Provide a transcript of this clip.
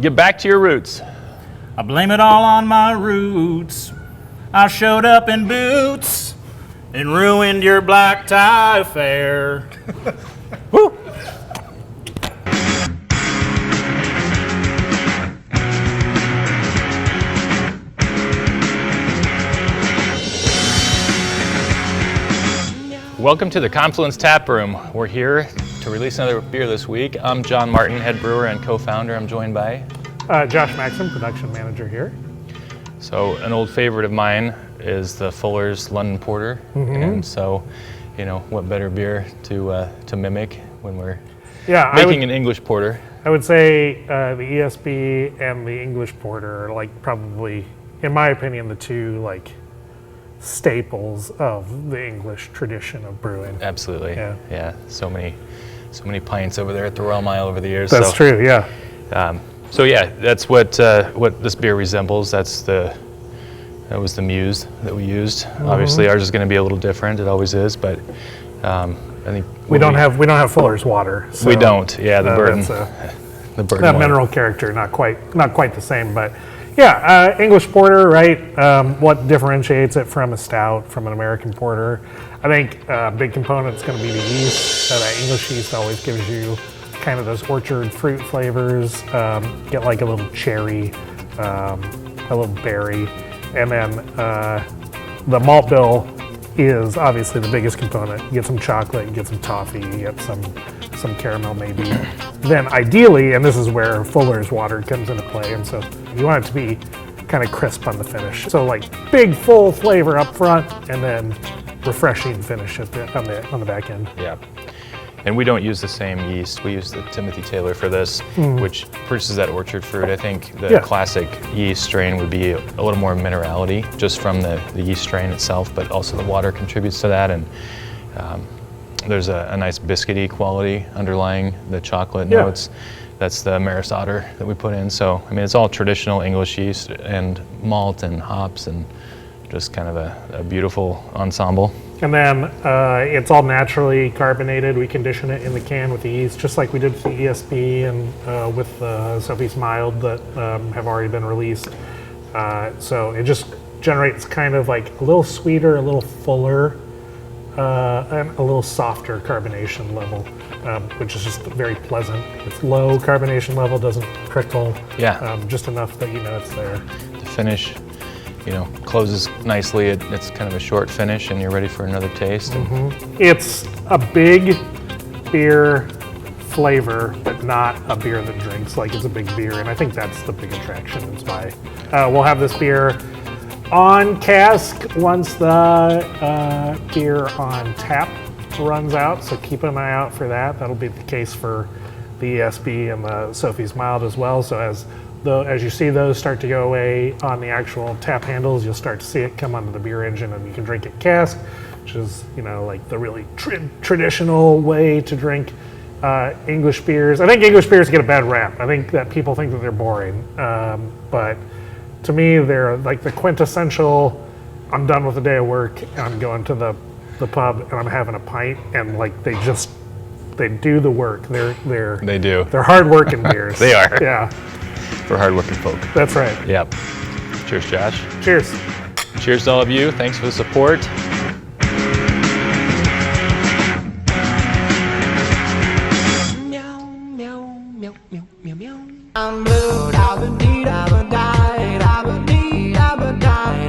Get back to your roots. I blame it all on my roots. I showed up in boots and ruined your black tie affair. Woo! Welcome to the Confluence Tap Room. We're here to release another beer this week. I'm John Martin, head brewer and co-founder. I'm joined by Josh Maxim, production manager here. So an old favorite of mine is the Fuller's London Porter, and so, you know, what better beer to mimic when we're making an English porter? I would say the ESB and the English Porter are like probably, in my opinion, the two like staples of the English tradition of brewing. Absolutely. Yeah. So many pints over there at the Royal Mile over the years. That's true. Yeah. So yeah, that's what this beer resembles. That was the muse that we used. Obviously, ours is going to be a little different. It always is, but I think we don't have Fuller's water. So, we don't. Yeah, the burden. The burden. That mineral character, not quite the same, but yeah, English porter, right? What differentiates it from a stout, from an American porter? I think a big component is going to be the yeast. That English yeast always gives you kind of those orchard fruit flavors. Get like a little cherry, a little berry, and then the malt bill is obviously the biggest component. You get some chocolate, you get some toffee, you get some caramel maybe. Then ideally, and this is where Fuller's water comes into play, and so you want it to be kind of crisp on the finish. So like big full flavor up front, and then refreshing finish on the back end. Yeah. And we don't use the same yeast. We use the Timothy Taylor for this, which produces that orchard fruit. I think the classic yeast strain would be a little more minerality just from the yeast strain itself, but also the water contributes to that. And there's a nice biscuity quality underlying the chocolate notes. That's the Maris Otter that we put in. So, I mean, it's all traditional English yeast and malt and hops and just kind of a beautiful ensemble. And then it's all naturally carbonated. We condition it in the can with the yeast, just like we did with the ESB and with the Sophie's Mild that have already been released. So it just generates kind of like a little sweeter, a little fuller, and a little softer carbonation level, which is just very pleasant. It's low carbonation level, doesn't prickle. Just enough that you know it's there. The finish, you know, closes nicely. It's kind of a short finish, and you're ready for another taste. It's a big beer flavor, but not a beer that drinks like it's a big beer, and I think that's the big attraction. Is why we'll have this beer on cask once the beer on tap runs out, so keep an eye out for that. That'll be the case for the ESB and the Sophie's Mild as well. So as you see those start to go away on the actual tap handles, you'll start to see it come onto the beer engine, and you can drink it cask, which is, you know, like the really traditional way to drink English beers. I think English beers get a bad rap. I think that people think that they're boring, but to me, they're like the quintessential, I'm done with a day of work, and I'm going to the pub, and I'm having a pint, and like they do the work. They do. They're hard-working beers. They are. Yeah. For hardworking folk. That's right. Yep. Cheers, Josh. Cheers. Cheers to all of you. Thanks for the support. Meow, meow, meow, meow, meow, meow. I'm blue, I've been deed, I've been died, I've been deed, I've been